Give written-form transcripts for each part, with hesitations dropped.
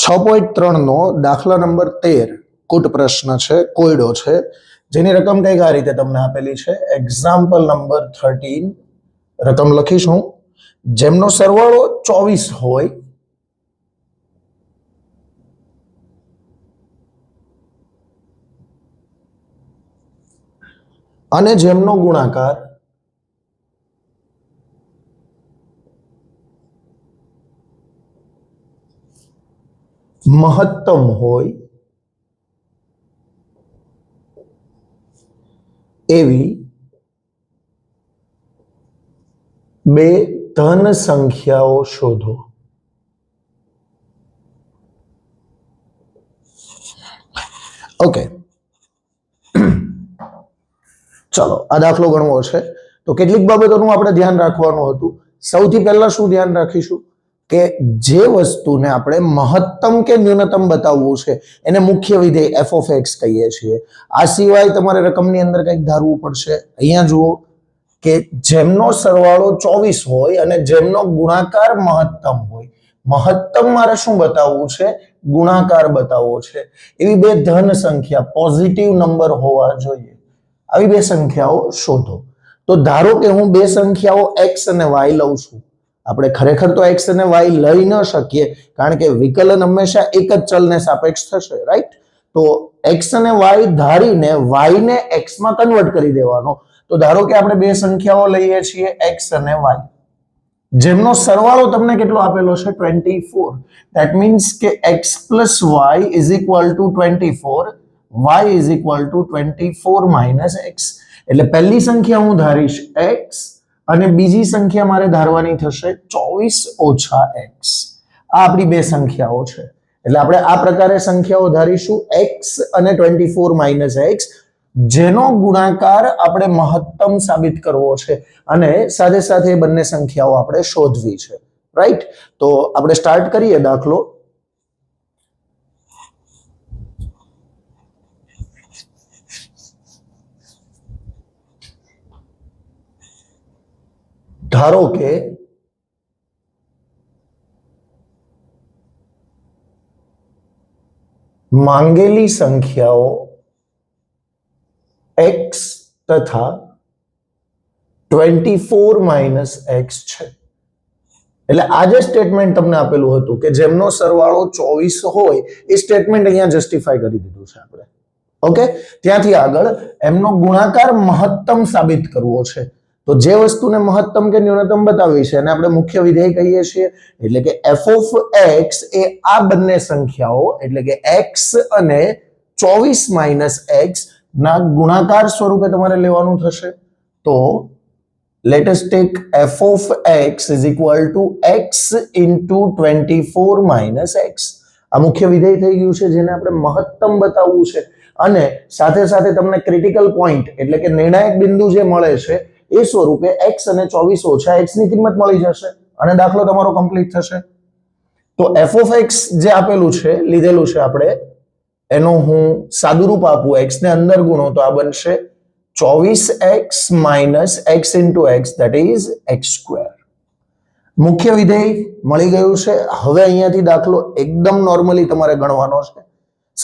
6.3 નો દાખલા નંબર 13 કુટ પ્રશ્ન છે, કોયડો છે, જેની રકમ કંઈક આ રીતે તમને આપેલી છે. એક્ઝામ્પલ નંબર 13 રકમ લખીશું, જેમનો સરવાળો 24 હોય અને જેમનો ગુણાકાર મહત્તમ હોય એવી બે ધન સંખ્યાઓ શોધો. ઓકે, ચલો આ દાખલો ગણવો છે તો કેટલીક બાબતોનું આપણે ધ્યાન રાખવાનું હતું. સૌથી પહેલા શું ધ્યાન રાખીશું કે જે વસ્તુને આપણે મહત્તમ કે ન્યૂનતમ બતાવવું છે એને મુખ્ય વિધેય f of x કહીએ છીએ. આ સિવાય તમારે રકમની અંદર કંઈક ધારવું પડશે. અહીંયા જુઓ કે જેમનો સરવાળો 24 હોય અને જેમનો ગુણાકાર મહત્તમ હોય. મહત્તમ મારે શું બતાવવું છે? ગુણાકાર બતાવવો છે. એવી બે ધન સંખ્યા પોઝિટિવ નંબર હોવા જોઈએ. આવી બે સંખ્યાઓ શોધો. તો ધારો કે હું બે સંખ્યાઓ x અને y લઉં છું. આપણે ખરેખર તો x અને y લઈ ન શકીએ કારણ કે વિકલન હંમેશા એક જ ચલને સાપેક્ષ થશે, રાઈટ? તો x અને y ધારીને y ને x માં કન્વર્ટ કરી દેવાનો. તો ધારો કે આપણે બે સંખ્યાઓ લઈએ છીએ x અને y, જેમનો સરવાળો તમને કેટલો આપેલો છે? 24. ધેટ મીન્સ કે x plus y is equal to 24, y is equal to 24 minus x. એટલે પહેલી સંખ્યા હું ધારીશ x અને બીજી સંખ્યા મારે ધારવાની થશે 24 ઓછા x. આ આપણી બે સંખ્યાઓ છે. એટલે આપણે આ પ્રકારે સંખ્યાઓ ધારીશું x અને 24 માઇનસ x, જેનો ગુણાકાર આપણે મહત્તમ સાબિત કરવો છે અને સાથે સાથે બંને સંખ્યાઓ આપણે શોધવી છે, રાઈટ? તો આપણે સ્ટાર્ટ કરીએ દાખલો. ધારો કે માંગેલી સંખ્યાઓ x તથા 24 માઇનસ x છે. એટલે આ જે સ્ટેટમેન્ટ તમને આપેલું હતું કે જેમનો સરવાળો 24 હોય, એ સ્ટેટમેન્ટ અહીંયા જસ્ટિફાઈ કરી દીધું છે આપણે. ઓકે, ત્યાંથી આગળ એમનો ગુણાકાર મહત્તમ સાબિત કરવો છે. તો જે વસ્તુને મહત્તમ કે ન્યૂનતમ બતાવી છે એને આપણે મુખ્ય વિધેય કહીએ છીએ. એટલે કે f of x એ આ બંને સંખ્યાઓ એટલે કે x અને 24 માઇનસ x ના ગુણાકાર સ્વરૂપે તમારે લેવાનું થશે. તો let us take f of x is equal to x into 24 minus x. આ મુખ્ય વિધેય થઈ ગયું છે જેને આપણે મહત્તમ બતાવવું છે અને સાથે સાથે તમને ક્રિટિકલ પોઈન્ટ એટલે કે નિર્ણાયક બિંદુ જે મળે છે એ સ્વરૂપે x અને 24 ઓછા x ની કિંમત મળી જશે અને દાખલો તમારો કમ્પ્લીટ થશે. તો f of x જે આપેલું છે, લીધેલું છે આપણે, એનો હું સાદુરૂપ આપું, x ને અંદર ગુણો તો આ બનશે 24x minus x into x, that is x square. મુખ્ય વિધેય મળી ગયું છે. હવે અહીંયાથી દાખલો એકદમ નોર્મલી તમારે ગણવાનો છે.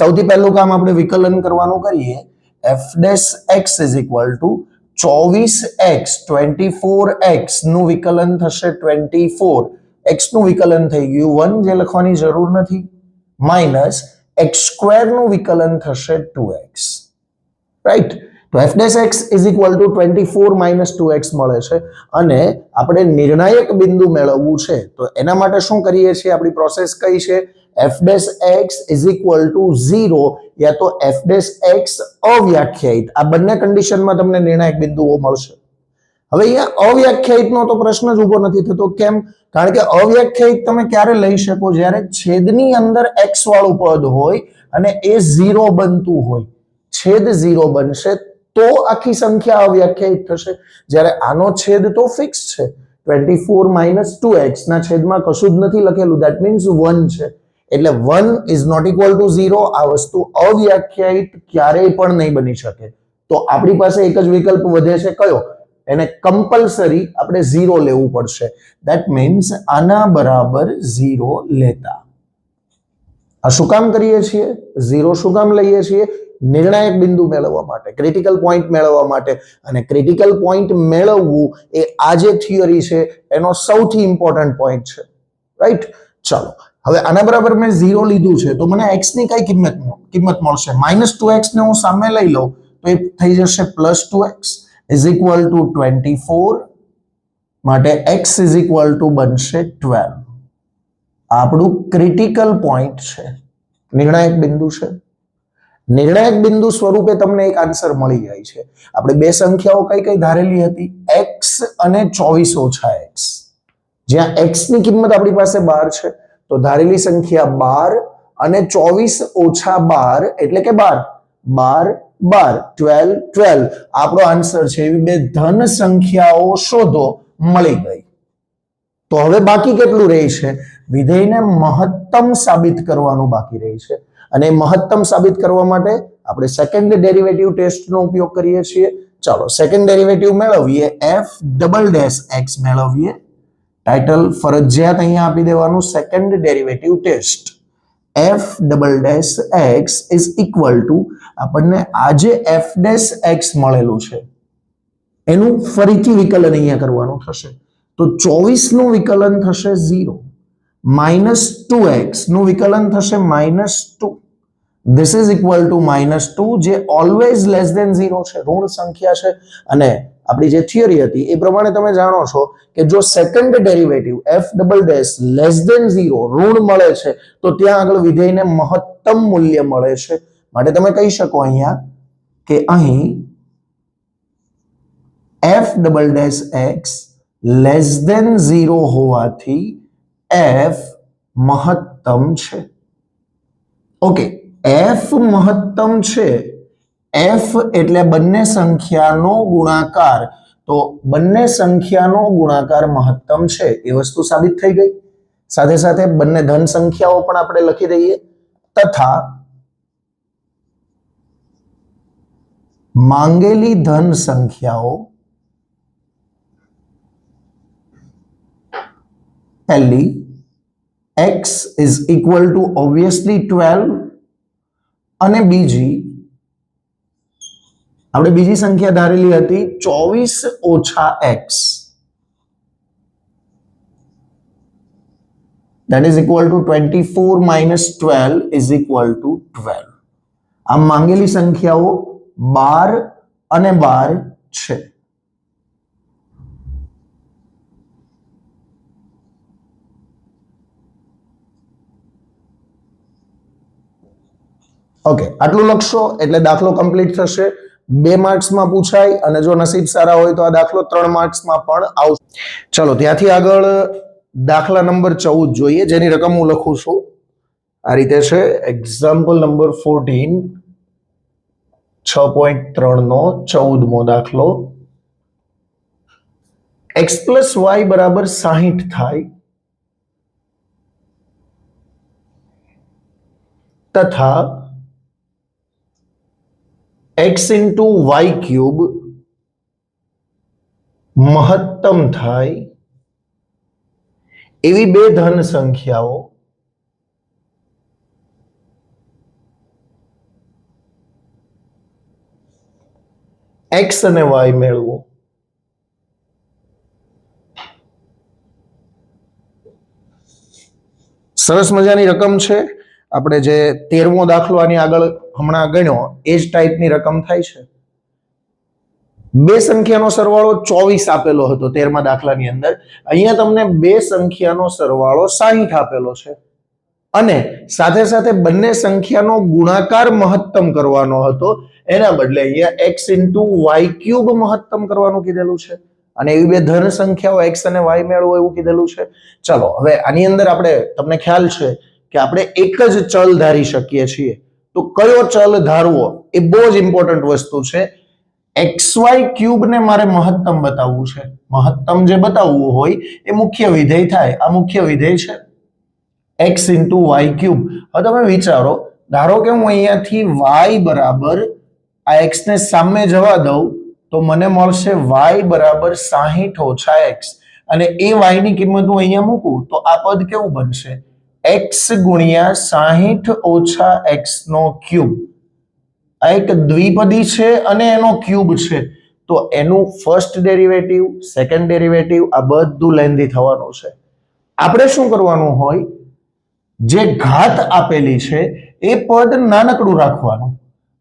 સૌથી પહેલું કામ આપણે વિકલન કરવાનું કરીએ. f dash x is equal to 24x 24x નું વિકલન થશે 24, x નું વિકલન થઈ ગયું 1 જે લખવાની જરૂર નથી, માઇનસ x સ્ક્વેર નું વિકલન થશે 2x, રાઈટ? તો f dash x is equal to 24 minus 2x મળે છે અને આપણે નિર્ણાયક બિંદુ મેળવવું છે. તો એના માટે શું કરીએ છીએ? આપણી પ્રોસેસ કઈ છે? f dash x is equal to 0 યા તો f dash x અવ્યાખ્યાયિત. આ બંને કન્ડિશનમાં તમને નિર્ણાયક બિંદુઓ મળશે. હવે અહીંયા અવ્યાખ્યાયિતનો તો પ્રશ્ન જ ઊભો નથી થતો. કેમ? કારણ કે અવ્યાખ્યાયિત તમે ક્યારે લઈ શકો? જ્યારે છેદની અંદર x વાળું પદ હોય અને એ 0 બનતું હોય. છેદ 0 બનશે તો આખી સંખ્યા અવ્યાખ્યાયિત થશે. જ્યારે આનો છેદ તો ફિક્સ છે, 24 માઇનસ 2x ના છેદમાં કશું જ નથી લખેલું, ધેટ મીન્સ 1 છે. એટલે 1 is not equal to 0. આ વસ્તુ અવ્યાખ્યાયિત ક્યારેય પણ નહીં બની શકે. તો આપણી પાસે એક જ વિકલ્પ વધે છે, કયો? એને કમ્પલસરી આપણે 0 લેવું પડશે. ધેટ મીન્સ આના બરાબર 0 લેતા. આ શું કામ કરીએ છીએ? 0 શું કામ લઈએ છીએ? નિર્ણાયક બિંદુ મેળવવા માટે, ક્રિટિકલ પોઈન્ટ મેળવવા માટે. અને ક્રિટિકલ પોઈન્ટ મેળવવું એ આ જે થિયરી છે એનો સૌથી ઇમ્પોર્ટન્ટ પોઈન્ટ છે, રાઈટ? ચાલો, હવે આના બરાબર મેં 0 લીધું છે તો મને x ની કઈ કિંમત મળશે? -2x ને હું સામે લઈ લઉં તો એ થઈ જશે +2x is equal to 24. માટે x is equal to બનશે 12. આપણું ક્રિટિકલ પોઈન્ટ છે, નિર્ણાયક બિંદુ છે. નિર્ણાયક બિંદુ સ્વરૂપે તમને એક આન્સર મળી જાય છે. આપણે બે સંખ્યાઓ કઈ કઈ ધારેલી હતી? x અને 24 ઓછા x. જ્યાં x ની કિંમત આપણી પાસે 12 છે તો ધારેલી સંખ્યા 12 અને 24 ઓછા 12 એટલે કે 12 12 12 12 આપણો આન્સર છે. એવી બે ધન સંખ્યાઓ શોધો, મળી ગઈ. તો હવે બાકી કેટલું રહે છે? વિધેયને મહત્તમ સાબિત કરવાનું બાકી રહે છે. અને મહત્તમ સાબિત કરવા માટે આપણે સેકન્ડ ડેરિવેટિવ ટેસ્ટનો ઉપયોગ કરીએ છીએ. ચાલો સેકન્ડ ડેરિવેટિવ મેળવીએ, f'(x) મેળવીએ. ટાઇટલ ફરજિયાત અહીંયા આપી દેવાનું, second derivative test. f'(x) is equal to આપણને આ જે f' મળેલું છે એનું ફરીથી વિકલન અહીંયા કરવાનું થશે. તો 24 નું વિકલન થશે 0, -2x નું વિકલન થશે -2. This is equal to -2 જે ઓલવેઝ લેસ ધેન 0 છે, ઋણ સંખ્યા છે. અને આપણી જે થિયરી હતી એ પ્રમાણે તમે જાણો છો કે જો second derivative f' less than 0 ઋણ મળે છે તો ત્યાં આગળ વિધેયને મહત્તમ મૂલ્ય મળે છે. માટે તમે કહી શકો અહીંયા કે અહીં f'(x) લેસ ધેન 0 હોવાથી f મહત્તમ છે. ઓકે, f મહત્તમ છે. f એટલે બંને સંખ્યાનો ગુણાકાર, તો બંને સંખ્યાનો ગુણાકાર મહત્તમ છે એ વસ્તુ સાબિત થઈ ગઈ. સાથે સાથે બંને ધન સંખ્યાઓ પણ આપણે લખી દઈએ. તથા માંગેલી ધન સંખ્યાઓ પહેલી x is equal to obviously 12 અને બીજી આપણે બીજી સંખ્યા ધારેલી હતી 24 ઓછા x, that is equal to 24 minus 12 is equal to 12. આમ માંગેલી સંખ્યાઓ 12 અને 12 છે. ઓકે, આટલું લખશો એટલે દાખલો કમ્પ્લીટ થશે. 2 માર્ક્સમાં પૂછાય અને જો નસીબ સારા હોય તો આ દાખલો 3 માર્ક્સમાં પણ આવશે. ચલો ત્યાંથી આગળ દાખલા નંબર 14 જોઈએ, જેની રકમ હું લખું છું આ રીતે છે. એક્ઝામ્પલ નંબર 14, 6.3 નો 14મો દાખલો. x + y બરાબર 60 થાય તથા x into y³ મહત્તમ થાય એવી બે ધન સંખ્યાઓ x અને y મેળવો. સરસ મજાની રકમ છે. આપણે જે 13મો દાખલો આની આગળ હમણાં ગણ્યો એ જ ટાઈપની રકમ થાય છે. બે સંખ્યાનો સરવાળો 24 આપેલો હતો 13મા દાખલાની અંદર. અહીંયા તમને બે સંખ્યાનો સરવાળો 60 આપેલો છે અને સાથે સાથે બંને સંખ્યાનો ગુણાકાર મહત્તમ કરવાનો હતો. એના બદલે અહીંયા x into y³ મહત્તમ કરવાનું કીધેલું છે અને એવી બે ધન સંખ્યાઓ x અને y મેળવો એવું કીધેલું છે. ચલો હવે આની અંદર આપણે, તમને ખ્યાલ છે કે આપણે એક જ ચલ ધારી શકીએ છીએ. તો કયો ચલ ધારવો એ બહુ જ ઇમ્પોર્ટન્ટ વસ્તુ છે. xy³ ને મારે મહત્તમ બતાવવું છે. મહત્તમ જે બતાવવું હોય એ મુખ્ય વિધેય થાય. આ મુખ્ય વિધેય છે x into y³. હવે તમે વિચારો, ધારો કે હું અહીંયાથી y બરાબર આ x ને સામે જવા દઉં તો મને મળશે y બરાબર 60 ઓછા x અને એ y ની કિંમત હું અહીંયા મૂકું તો આ પદ કેવું બનશે? x ગુણ્યા 60 ઓછા x નો ક્યુબ આ એક દ્વિપદી છે અને એનો ક્યુબ છે, તો એનું ફર્સ્ટ ડેરિવેટિવ, સેકન્ડ ડેરિવેટિવ આ બધું લેન્ધી થવાનું છે. આપણે શું કરવાનું હોય, જે ઘાત આપેલી છે એ પદ નાનકડું રાખવાનું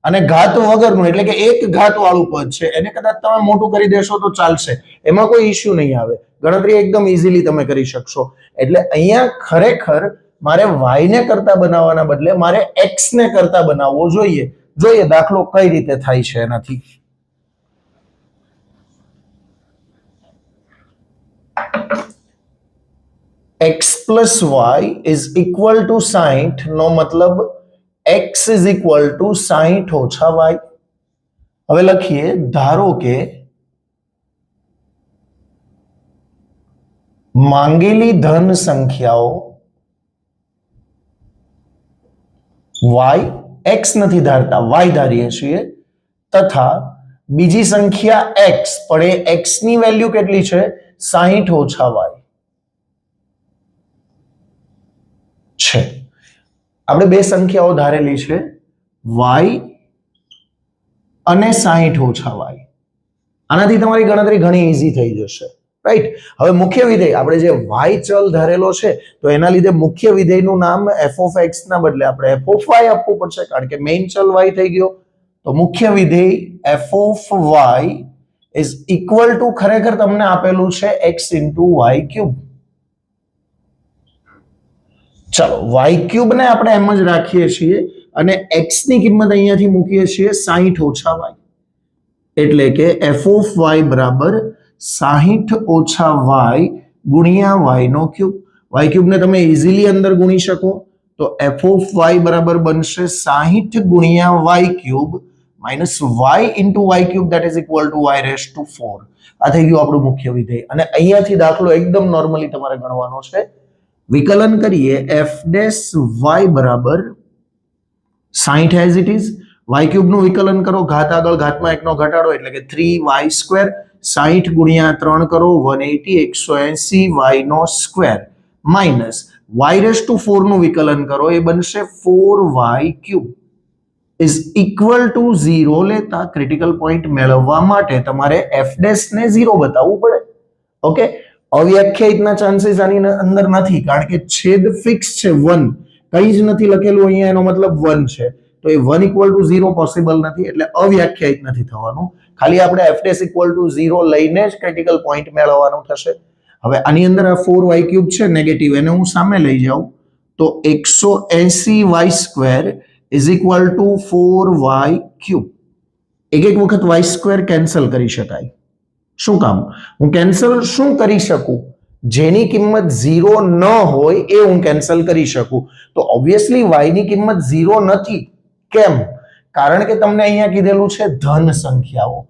અને ઘાત વગરનું એટલે કે એક ઘાત વાળું પદ છે એને કદાચ તમે મોટું કરી દેશો તો ચાલશે, એમાં કોઈ ઇશ્યુ નહીં આવે, ગણતરી એકદમ ઇઝીલી તમે કરી શકશો. એટલે અહીંયા ખરેખર મારે y ને કરતા બનાવવાના બદલે મારે x ને કરતા બનાવવો જોઈએ. જોઈએ દાખલો કઈ રીતે થાય છે એનાથી. x plus y is equal to 60 નો મતલબ x is equal to 60 ઓછા y. હવે લખીએ, ધારો કે માંગેલી ધન સંખ્યાઓ y, x નથી ધારતા, y ધારીએ છીએ, તથા બીજી સંખ્યા x, પણ એ x ની વેલ્યુ કેટલી છે 60 ઓછા y છે. આપણે બે સંખ્યાઓ ધારેલી છે y અને 60 ઓછા y. આનાથી તમારી ગણતરી ઘણી ઈઝી થઈ જશે, રાઈટ. હવે મુખ્ય વિધેય આપણે જે y ચલ ધારેલો છે તો એના લીધે મુખ્ય વિધેયનું નામ f of x ના બદલે આપણે f of y આપવું પડશે, કારણ કે મેઇન ચલ y થઈ ગયો. તો મુખ્ય વિધેય f of y is equal to ખરેખર તમને આપેલું છે x into y cube. ચલો y ક્યુબ ને આપણે એમ જ રાખીએ છીએ અને x ની કિંમત અહીંયાથી મૂકીએ છીએ 60 ઓછા y, એટલે કે f of y બરાબર 60 ઓછા y ગુણ્યા y નો ક્યુબ. y ક્યુબ ને તમે ઇઝીલી અંદર ગુણી શકો, તો f of y બરાબર બનશે 60 ગુણ્યા y cube minus y into y cube that is equal to y raised to 4. આ થઈ ગયું આપણું મુખ્ય વિધેય. અને અહીંયાથી દાખલો એકદમ નોર્મલી તમારે ગણવાનો છે. વિકલન કરીએ, f dash y બરાબર 60 as it is, y cube નું વિકલન કરો, ઘાત આગળ ઘાતમાં એકનો ઘટાડો એટલે કે 3y સ્ક્વેર, 60 ગુણ્યા 3 કરો 180, 180 y નો square minus y raise to 4 નું વિકલન કરો, એ બનશે 4y cube is equal two 0. લેતા ક્રિટિકલ પોઈન્ટ મેળવવા માટે તમારે f ડેશ ને 0 બતાવવું પડે. ઓકે, અવ્યાખ્યાયિતના ચાન્સીસ આની અંદર નથી, કારણ કે છેદ ફિક્સ છે 1, કંઈ જ નથી લખેલું અહીંયા, એનો મતલબ 1 છે, તો એ 1 equal to 0 પોસિબલ નથી, એટલે અવ્યાખ્યાયિત નથી થવાનું. ખાલી આપણે f dash equal to 0 લઈને જ ક્રિટિકલ પોઈન્ટ મેળવવાનું થશે. હવે આની અંદર આ 4y ક્યુબ છે નેગેટિવ, એને હું સામે લઈ જાઉં તો 180y square is equal two 4y cube. એક એક વખત y સ્ક્વેર કેન્સલ કરી શકાય. શું કામ? હું કેન્સલ શું કરી શકું? જેની કિંમત 0 ન હોય એ હું કેન્સલ કરી શકું. તો ઓબ્વિયસલી y ની કિંમત 0 નથી. કેમ? કારણ કે તમને અહીંયા કીધેલું છે ધન સંખ્યાઓ,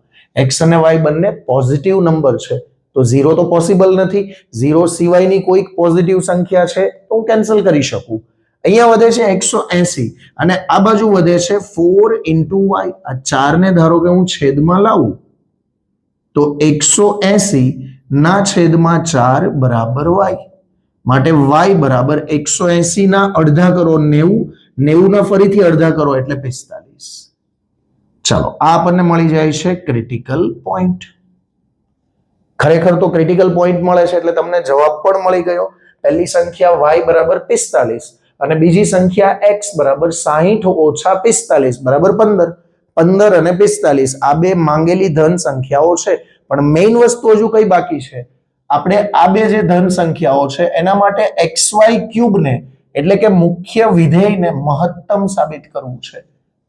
x અને y બંને પોઝિટિવ નંબર છે, તો 0 તો પોસિબલ નથી. 0 સિવાયની કોઈક પોઝિટિવ સંખ્યા છે તો હું કેન્સલ કરી શકું. અહીંયા વધે છે 180 અને આ બાજુ વધે છે 4 into y. આ 4 ને ધારો કે હું છેદમાં લાવું તો 180 ના છેદમાં 4 બરાબર y, માટે y બરાબર 180 ના અડધા કરો 90, 90 ના ફરીથી અડધા કરો એટલે 45. ચાલો, આ આપણને મળી જાય છે ક્રિટિકલ પોઈન્ટ. ખરેખર તો ક્રિટિકલ પોઈન્ટ મળે છે એટલે તમને જવાબ પણ મળી ગયો. પહેલી સંખ્યા y બરાબર 45 અને બીજી સંખ્યા x બરાબર 60 ઓછા 45 બરાબર 15. 15 અને 45 આ બે માંગેલી ધન સંખ્યાઓ છે, પણ મેઇન વસ્તુ હજુ કઈ બાકી છે? આપણે આ બે જે ધન સંખ્યાઓ છે એના માટે xy ક્યુબ ને એટલે કે મુખ્ય વિધેયને મહત્તમ સાબિત કરવું છે,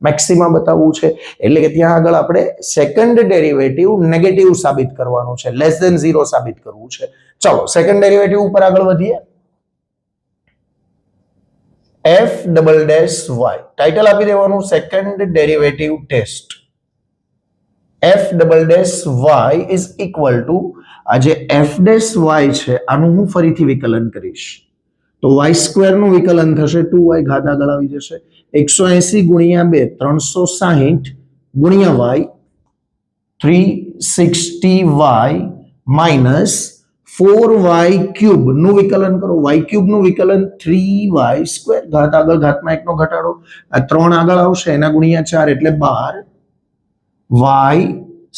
મેક્સિમા બતાવવું છે, એટલે કે ત્યાં આગળ આપણે સેકન્ડ ડેરિવેટિવ નેગેટિવ સાબિત કરવાનું છે, લેસ ધેન 0 સાબિત કરવું છે. ચલો સેકન્ડ ડેરિવેટિવ ઉપર આગળ વધીએ. f double dash y, title આપી દેવાનું second derivative test. f double dash y is equal to આ જે f ડેશ y છે આનું હું ફરીથી વિકલન કરીશ તો y સ્ક્વેર નું વિકલન થશે 2y, ઘાત આગળ આવી જશે 180 ગુણ્યા 2 360 ગુણ્યા y 360y minus 4y cube નું વિકલન કરો. y ક્યુબ નું વિકલન 3y સ્ક્વેર, ઘાત આગળ ઘાતમાં એકનો ઘટાડો, આ 3 આગળ આવશે એના ગુણ્યા 4 એટલે 12y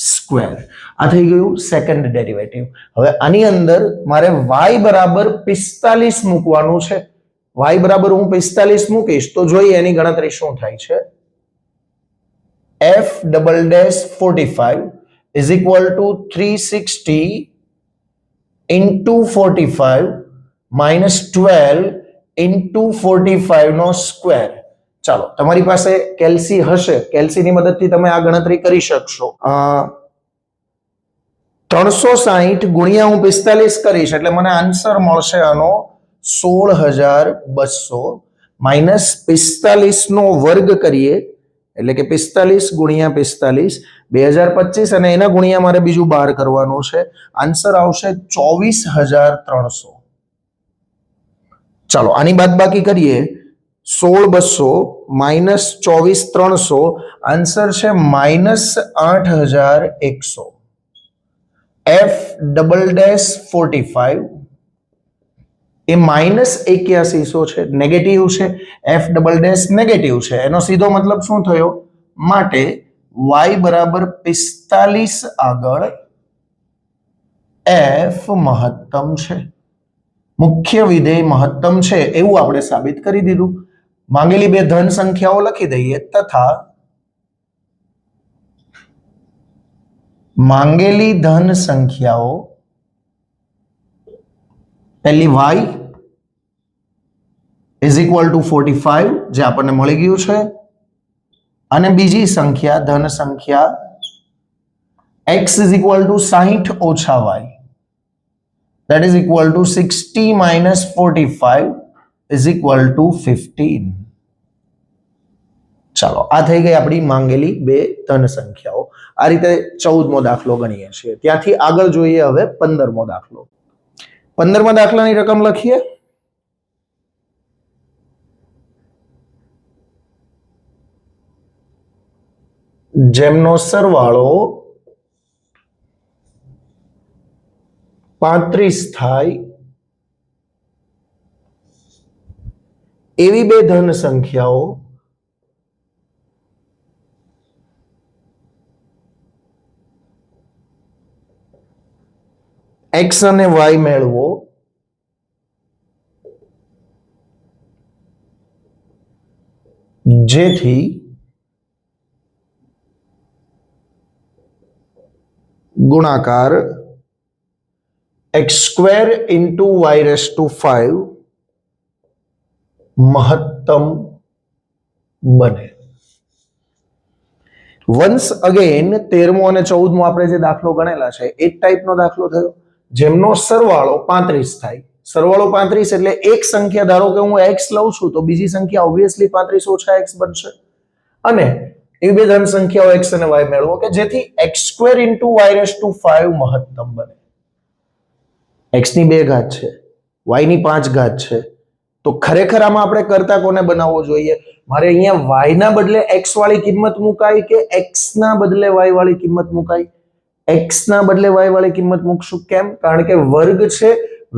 સ્ક્વેર. આ થઈ ગયું સેકન્ડ ડેરિવેટિવ. હવે આની અંદર મારે y બરાબર 45 મૂકવાનું છે. y બરાબર હું 45 મૂકીશ તો જોઈએ એની ગણતરી શું થાય છે. f double dash 45 is equal to 360 into 45 minus 12 into 45 no square. ચાલો, તમારી પાસે કેલ્સી હશે, કેલ્સીની મદદથી તમે આ ગણતરી કરી શકશો. 360 ગુણ્યા હું 45 કરીશ એટલે મને આન્સર મળશે આનો 16200 માઇનસ 45 નો વર્ગ કરીએ એટલે કે 45 ગુણ્યા 45 2025 અને એના ગુણ્યા મારે બીજું 12 કરવાનું છે. આન્સર આવશે 24300. ચાલો આની બાદબાકી કરીએ. 16200 માઇનસ 24300 આન્સર છે માઇનસ 8100. f ડબલ ડેશ 45 એ માઇનસ 8100 છે, નેગેટિવ છે. f ડબલ ડેશ નેગેટિવ છે એનો સીધો મતલબ શું થયો? માટે y બરાબર 45 આગળ f મહત્તમ છે, મુખ્ય વિધેય મહત્તમ છે એવું આપણે સાબિત કરી દીધું. માંગેલી બે ધન સંખ્યાઓ લખી દઈએ તથા માંગેલી ધન સંખ્યાઓ પહેલી y is equal to 45 જે આપણને મળી ગયું છે અને બીજી સંખ્યા ધન સંખ્યા x is equal to 60 ઓછા y that is equal to 60 minus 45 is equal to 15. ચાલો આ થઈ ગઈ આપણી માંગેલી બે ધન સંખ્યાઓ. આ રીતે 14મો દાખલો ગણીએ છીએ. ત્યાંથી આગળ જોઈએ હવે 15મો દાખલો. 15મા દાખલાની રકમ લખીએ. જેમનો સરવાળો 35 થાય એવી બે ધન સંખ્યાઓ x અને y મેળવો જેથી ગુણાકાર x² into y⁵ મહત્તમ બને. વન્સ અગેન 13મો અને 14મો આપણે જે દાખલો ગણેલા છે એ ટાઈપનો દાખલો થયો. જેમનો સરવાળો 35 થાય. સરવાળો 35 એટલે એક સંખ્યા, ધારો કે હું x લઉં છું તો બીજી સંખ્યા ઓબ્વિયસલી 35 ઓછા x બનશે અને એવી બે ધન સંખ્યાઓ x અને y મેળવો કે જેથી x² into y⁵ મહત્તમ બને. x ની 2 ઘાત છે, y ની 5 ઘાત છે, તો ખરેખર આમાં આપણે કરતા કોને બનાવવો જોઈએ? મારે અહીંયા y ના બદલે x વાળી કિંમત મુકાય કે x ના બદલે y વાળી કિંમત મુકાય? x ના બદલે y વાળી કિંમત મૂકશું. કેમ? કારણ કે વર્ગ છે,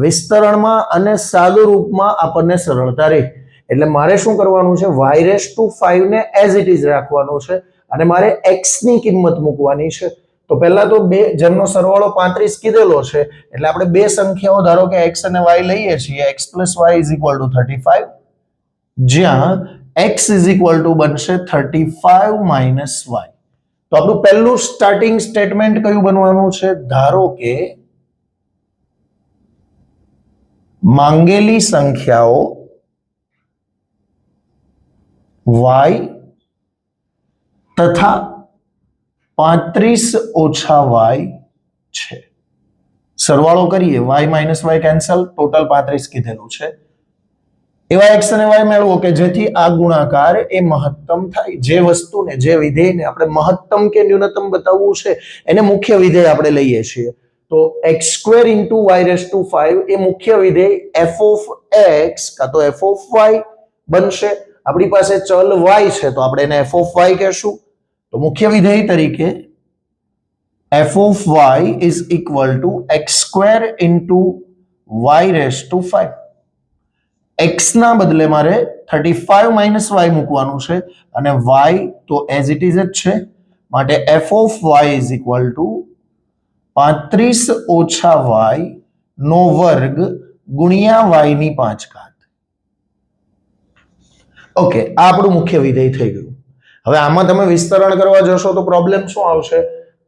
વિસ્તરણમાં અને સાદુ રૂપમાં આપણને સરળતા રહે. એટલે મારે શું કરવાનું છે? y⁵ ને એઝ ઇટ ઇઝ રાખવાનું છે અને મારે x ની કિંમત મૂકવાની છે. તો પહેલા તો બે જેમનો સરવાળો 35 કીધેલો છે એટલે આપણે બે સંખ્યાઓ ધારો કે x અને y લઈએ છીએ. x + y = 35 જ્યાં x = બનશે 35 - y. તો આપણું પહેલું સ્ટાર્ટિંગ સ્ટેટમેન્ટ કયું બનવાનું છે? ધારો કે માંગેલી સંખ્યાઓ y તથા 35 ઓછા y છે. સરવાળો કરીએ, y - y કેન્સલ, ટોટલ 35 કીધેલું છે. એવા x અને y મેળવો કે જેથી આ ગુણાકાર એ મહત્તમ થાય. જે વસ્તુને, જે વિધેયને આપણે મહત્તમ કે ન્યૂનતમ બતાવવું છે એને મુખ્ય વિધેય આપણે લઈએ છીએ. તો x² into y⁵ એ મુખ્ય વિધેય f of x કાં તો f of y બનશે. આપણી પાસે ચલ y છે તો આપણે એને f of y કહેશું. તો મુખ્ય વિધેય તરીકે f of y is equal to x square into y raised to 5. x ના બદલે મારે 35 માઇનસ y મૂકવાનું છે અને y તો એઝ ઇટ ઇઝ જ છે માટે f of y is equal to 35 ઓછા y નો વર્ગ ગુણ્યા y ની 5 ઘાત. ઓકે, આ આપણું મુખ્ય વિધેય થઈ ગયું. હવે આમાં તમે વિસ્તરણ કરવા જશો તો પ્રોબ્લેમ શું આવશે?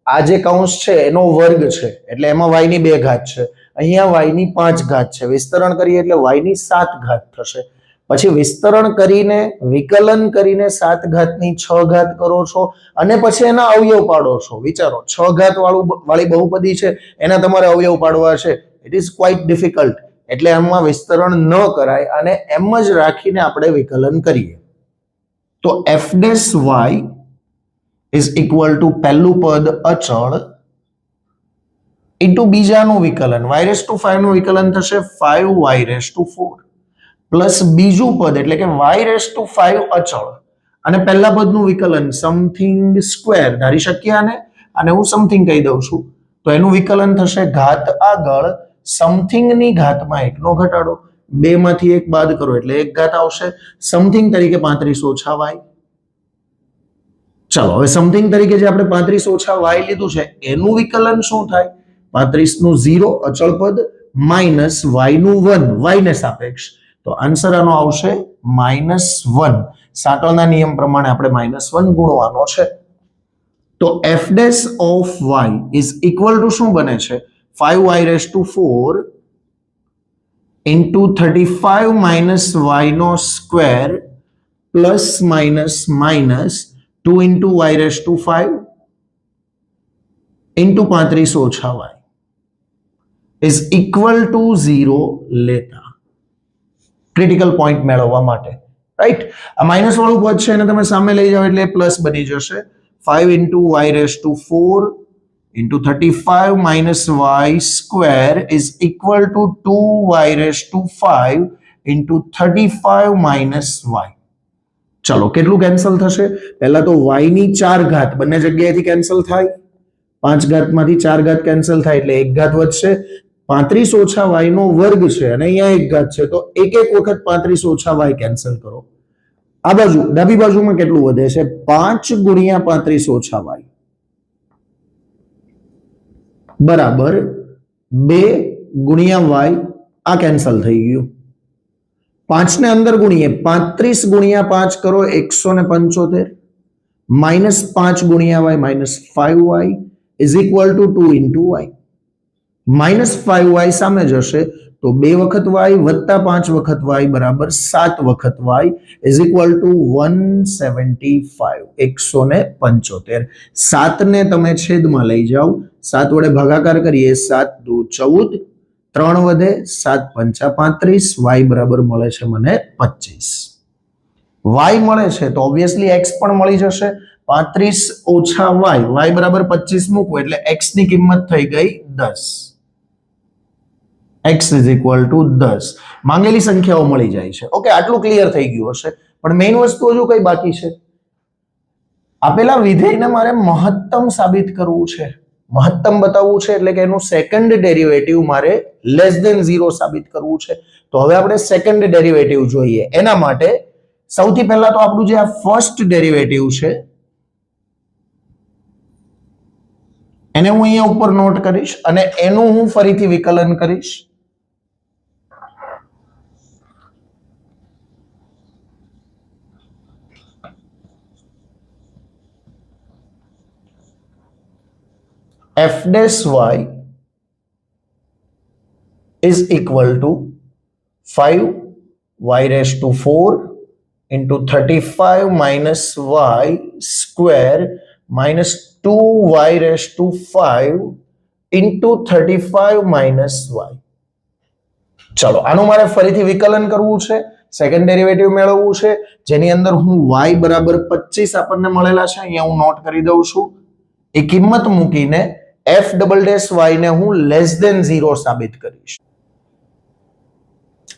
આ જે કૌંસ છે એનો વર્ગ છે એટલે એમાં y ની 2 ઘાત છે, અહીંયા y ની 5 ઘાત છે. વિસ્તરણ કરીએ એટલે y ની 7 ઘાત થશે. પછી વિસ્તરણ કરીને વિકલન કરીને 7 ઘાતની 6 ઘાત કરો છો અને પછી એના અવયવ પાડો છો. વિચારો, 6 ઘાત વાળી બહુપદી છે એના તમારે અવયવ પાડવા છે. It is quite difficult. એટલે એમાં વિસ્તરણ ન કરાય અને એમ જ રાખીને આપણે વિકલન કરીએ. તો f dash y is equal to પહેલું પદ અચળ ઇન્ટુ બીજાનું વિકલન y raised to 5 નું વિકલન થશે 5y raised to 4 પ્લસ બીજું પદ એટલે કે y raised to 5 અચળ અને પહેલા પદનું વિકલન સમથિંગ સ્ક્વેર ધારી શકીએ અને હું સમથિંગ કહી દઉં છું તો એનું વિકલન થશે ઘાત આગળ સમથિંગ ની ઘાતમાં 1 નો ઘટાડો, 2 માંથી 1 બાદ કરો એટલે 1 ઘાત આવશે. સમથિંગ તરીકે 35 ઓછા y. ચલો હવે સમથિંગ તરીકે જે આપણે 35 ઓછા y લીધું છે એનું વિકલન શું થાય? 35 નું 0 અચળ પદ માઇનસ y નું 1 y ને સાપેક્ષ, તો આન્સર આનો આવશે -1. સાંકળના નિયમ પ્રમાણે આપણે -1 ગુણવાનો છે. તો f dash of y is equal to શું બને છે? 5y raised to 4 into 35 minus y નો square plus minus 2 into y raised to 5 into 35 ઓછા y is equal to 0 લેતા ક્રિટિકલ પોઈન્ટ મેળવવા માટે, રાઈટ? આ માઇનસ વાળું પદ છે એને તમે સામે લઈ જાઓ એટલે પ્લસ બની જશે. 5 into y raised to 4 into 35 minus y square is equal to 2y raised to 5 into 35 minus y. ચલો કેટલું કેન્સલ થશે? પહેલા તો y ની 4 ઘાત બંને જગ્યાએથી કેન્સલ થાય, 5 ઘાતમાંથી 4 ઘાત કેન્સલ થાય એટલે 1 ઘાત વધશે. 35 ઓછા y નો વર્ગ છે અને અહીંયા 1 ઘાત છે તો એક વખત 35 ઓછા y કેન્સલ કરો. આ બાજુ ડાબી બાજુમાં કેટલું વધે છે? 5 ગુણ્યા 35 ઓછા y બરાબર 2 ગુણ્યા y. આ કેન્સલ થઈ ગયું. 5 ને અંદર ગુણીએ 35 ગુણ્યા 5 કરો 175 માઇનસ 5 ગુણ્યા y -5y is equal to 2 into y. -5y સામે જશે તો 2 વખત y વત્તા 5 વખત y બરાબર 7 વખત y is equal to 175 175. 7 ને તમે છેદમાં લઈ જાઓ, 7 વડે ભાગાકાર કરીએ 7 દુ 14, 3 વધે 7 પંચા 35, y બરાબર મળે છે મને 25. y મળે છે તો ઓબ્વિયસલી x પણ મળી જશે. 35 ઓછા y બરાબર 25 મૂકવું એટલે x ની કિંમત થઈ ગઈ 10. x is equal to 10. માંગેલી સંખ્યાઓ મળી જાય છે. ઓકે, આટલું ક્લિયર થઈ ગયું હશે. પણ મેઇન વસ્તુ હજુ કઈ બાકી છે? આપેલા વિધેયને મારે મહત્તમ સાબિત કરવું છે, મહત્તમ બતાવવું છે એટલે કે એનું સેકન્ડ ડેરિવેટિવ મારે લેસ ધેન 0 સાબિત કરવું છે. તો હવે આપણે સેકન્ડ ડેરિવેટિવ જોઈએ. એના માટે સૌથી પહેલા તો આપણું જે આ ફર્સ્ટ ડેરિવેટિવ છે એને હું અહીંયા ઉપર નોટ કરીશ અને એનું હું ફરીથી વિકલન કરીશ. f dash y is equal to 5y raised to 4 into 35 minus y square minus 2y raised to 5 into 35 minus y. ચલો આનું મારે ફરીથી વિકલન કરવું છે, સેકન્ડ ડેરિવેટિવ મેળવવું છે, જેની અંદર હું y બરાબર 25 આપણને મળેલા છે અહીંયા હું નોટ કરી દઉં છું. એ કિંમત મૂકીને f ડબલ ડેશ y ને હું લેસ ધેન 0 સાબિત કરીશ.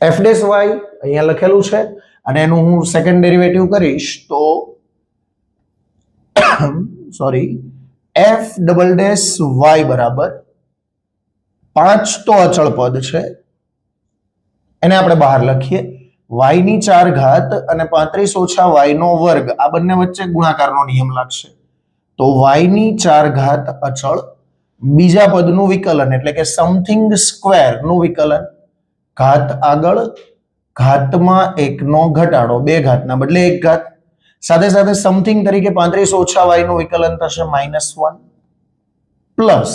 f ડેશ y અહીંયા લખેલું છે અને એનું હું સેકન્ડ ડેરિવેટિવ કરીશ તો એફ ડબલ ડેશ વાય બરાબર 5 તો અચળ પદ છે, એને આપણે બહાર લખીએ. y ની 4 ઘાત અને 35 ઓછા y નો વર્ગ આ બંને વચ્ચે ગુણાકારનો નિયમ લાગશે. તો y ની 4 ઘાત અચળ, બીજા પદનું વિકલન એટલે કે સમથિંગ સ્ક્વેર નું વિકલન, ઘાત આગળ, ઘાતમાં 1 નો ઘટાડો, 2 ઘાતના બદલે 1 ઘાત, સાથે સાથે સમથિંગ તરીકે 35 ઓછા y નું વિકલન થશે -1 પ્લસ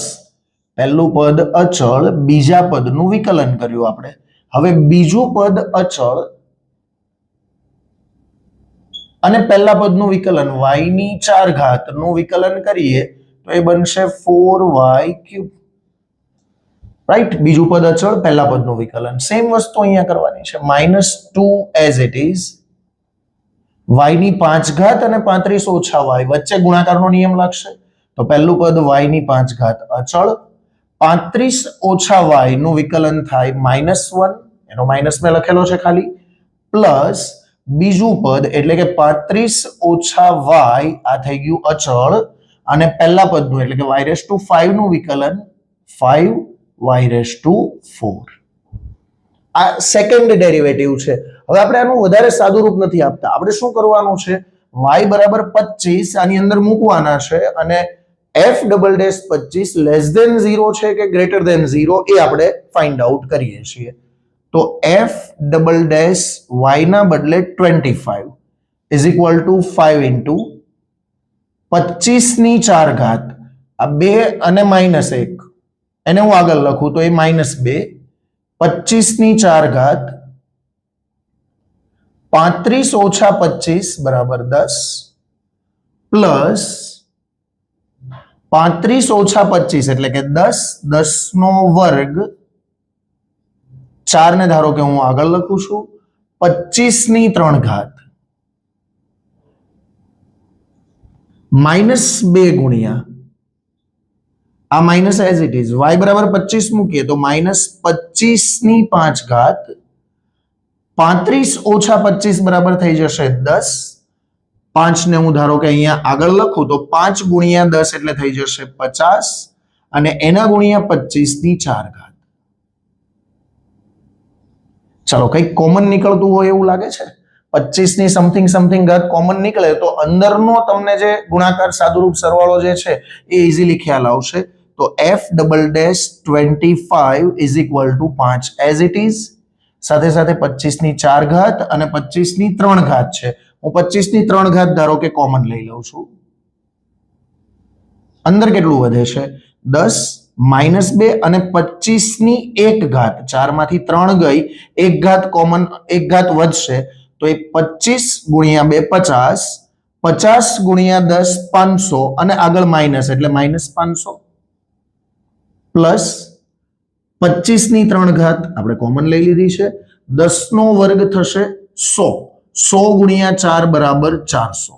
પહેલું પદ અચળ, બીજા પદનું વિકલન કર્યું આપણે. હવે બીજું પદ અચળ અને પહેલા પદનું વિકલન y ની 4 ઘાત નું વિકલન કરીએ તો એ બનશે 4y3. રાઈટ, બીજું પદ અચળ, પહેલા પદનું વિકલન. સેમ વસ્તુ અહીંયા કરવાની છે. -2 એઝ ઇટ ઇઝ, y ની 5 ઘાત અને 35 ઓછા y વચ્ચે ગુણાકારનો નિયમ લાગશે. તો પહેલું પદ y ની 5 ઘાત અચળ, 35 ઓછા y નું વિકલન થાય -1, એનો માઇનસ મેં લખેલો છે ખાલી, પ્લસ બીજું પદ એટલે કે 35 ઓછા y આ થઈ ગયું અચળ, અને પહેલા પદનું એટલે કે y5 નું વિકલન 5y4. આ સેકન્ડ ડેરિવેટિવ છે. હવે આપણે આનું વધારે સાદું રૂપ નથી આપતા. આપણે શું કરવાનું છે, y બરાબર 25 આની અંદર મૂકવાના છે અને f double dash 25 less than 0 છે કે ગ્રેટર ધેન 0 એ આપણે ફાઇન્ડ આઉટ કરીએ છીએ. તો f ડબલ ડેશ y ના બદલે 25 ઇઝ ઇક્વલ ટુ 5 ઇન્ટુ 25 ની 4 ઘાત, આ 2 અને -1 એને હું આગળ લખું તો એ -2, 25 ની 4 ઘાત 35 ઓછા 25 બરાબર 10 પ્લસ 35 ઓછા 25 એટલે કે 10, 10 નો વર્ગ, 4 ને ધારો કે હું આગળ લખું છું, 25 ની 3 ઘાત -2 ગુણ્યા આ minus as it is y બરાબર 25 મૂકીએ તો -25 ની 5 ઘાત, 35 ઓછા 25 બરાબર થઈ જશે 10, 5 ને હું ધારો કે અહીંયા આગળ લખું તો 5 ગુણ્યા 10 એટલે થઈ જશે 50, અને એના ગુણ્યા 25 ની 4 ઘાત. ચલો કંઈક કોમન નીકળતું હોય એવું લાગે છે. 25 ની સમથિંગ ઘાત કોમન નીકળે તો અંદરનો તમને જે ગુણાકાર સાદુરૂપ સરવાળો જે છે એ ઇઝીલી ખ્યાલ આવશે. તો f double dash 25 is equal two 5 as it is, સાથે સાથે 25 ની 4 ઘાત અને 25 ની 3 ઘાત છે. હું 25 ની 3 ઘાત ધારો કે કોમન લઈ લઉં છું. અંદર કેટલું વધે છે? 10, -2 અને 25 ની 1 ઘાત, 4 માંથી 3 ગઈ, 1 ઘાત કોમન, 1 ઘાત વધશે તો એ 25 ગુણ્યા 2 50, 50 ગુણ્યા 10 500 અને આગળ માઇનસ એટલે -500 પ્લસ 25 ની 3 ઘાત આપણે કોમન લઈ લીધી છે, 10 નો વર્ગ થશે 100, 100 ગુણ્યા 4 બરાબર 400.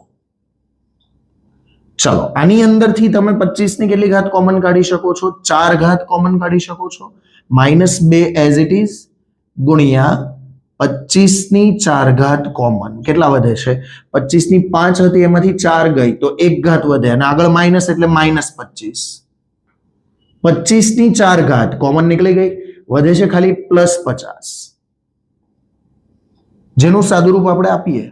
ચલો આની અંદરથી તમે 25 ની કેટલી ઘાત કોમન કાઢી શકો છો? 4 ઘાત કોમન કાઢી શકો છો. -2 એઝ ઇટ ઇઝ ગુણ્યા 25 ની 4 ઘાત કોમન, કેટલા વધે છે? 25 ની 5 હતી એમાંથી 4 ગઈ તો 1 ઘાત વધે અને આગળ માઇનસ એટલે -25. 25 ની 4 ઘાત કોમન નીકળી ગઈ, વધે છે ખાલી +50, જેનું સાદુરૂપ આપણે આપીએ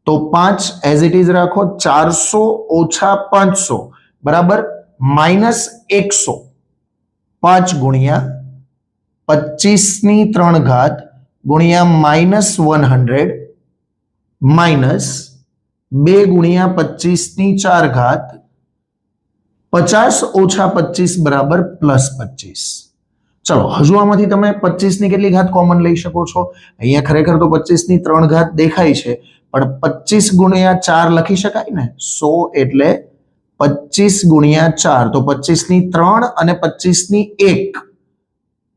તો 5 એઝ ઇટ ઇઝ રાખો, 400 ઓછા 500 બરાબર -100, 5 ગુણ્યા 25 ની 3 ઘાત ગુણ્યા -100 માઇનસ 2 ગુણ્યા 25 ની 4 ઘાત, 50 ઓછા 25 બરાબર +25. ચલો હજુ આમાંથી તમે 25 ની કેટલી ઘાત કોમન લઈ શકો છો? અહીંયા ખરેખર તો 25 ની 3 ઘાત દેખાય છે, પણ 25 ગુણ્યા 4 લખી શકાય ને. 100 એટલે 25 ગુણ્યા 4 તો 25 ની 3 અને 25 ની 1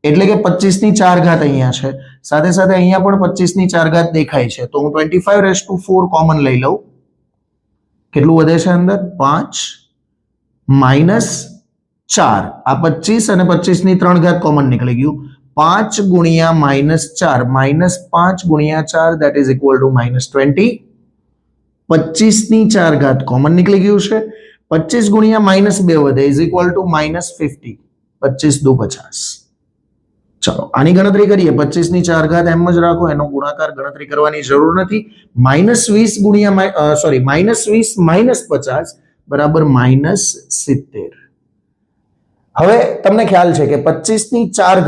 એટલે કે 25 ની 4 ઘાત અહીંયા છે, સાથે સાથે અહીંયા પણ 25 ની 4 ઘાત દેખાય છે. તો હું 25⁴ કોમન લઈ લઉં. કેટલું વધે છે અંદર? 5 માઇનસ 4, આ 25 અને 25 ની 3 ઘાત કોમન નીકળી ગયું. 5 ગુણ્યા -4 -5 ગુણ્યા 4 that is equal to -20. 25 ની 4 ઘાત કોમન નીકળી ગયું છે. 25 ગુણ્યા -2 વધે ઇઝ ઇક્વલ ટુ -50. 25 દુ 50. ચલો આની ગણતરી કરીએ. 25 ની 4 ઘાત એમ જ રાખો, એનો ગુણાકાર ગણતરી કરવાની જરૂર નથી. -20 ગુણ્યા -20 -50 બરાબર -70. હવે તમને ખ્યાલ છે કે 25 ની 4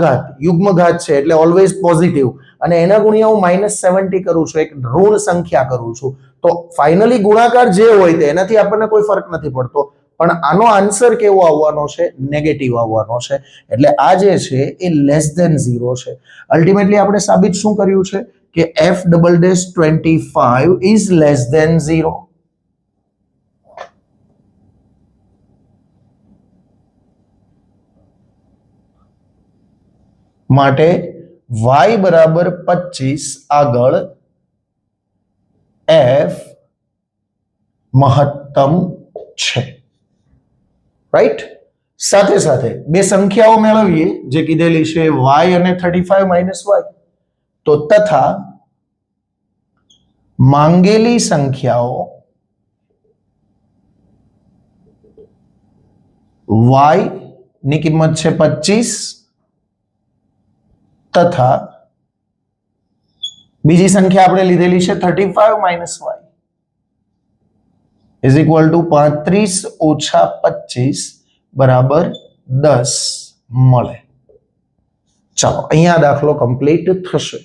ઘાત યુગ્મ ઘાત છે એટલે ઓલવેઝ પોઝિટિવ, અને એના ગુણ્યા હું -70 કરું છું, એક ઋણ સંખ્યા કરું છું, તો ફાઇનલી ગુણાકાર જે હોય તે એનાથી આપણને કોઈ ફરક નથી પડતો, પણ આનો આન્સર કેવો આવવાનો છે? નેગેટિવ આવવાનો છે. એટલે આ જે છે એ લેસ ધેન 0 છે. અલ્ટિમેટલી આપણે સાબિત શું કર્યું છે કે f'25 ઇઝ લેસ ધેન 0. માટે y બરાબર 25 આગળ f મહત્તમ છે. રાઈટ. સાથે સાથે બે સંખ્યાઓ મેળવીએ જે કીધેલી છે y અને 35 - y. તો તથા માંગેલી સંખ્યાઓ y ની કિંમત છે 25 તથા બીજી સંખ્યા આપણે લીધેલી છે 35 - y ઇઝ ઇક્વલ ટુ 35 - 25 બરાબર 10 મળે. ચાલો અહીંયા દાખલો કમ્પ્લીટ થશે.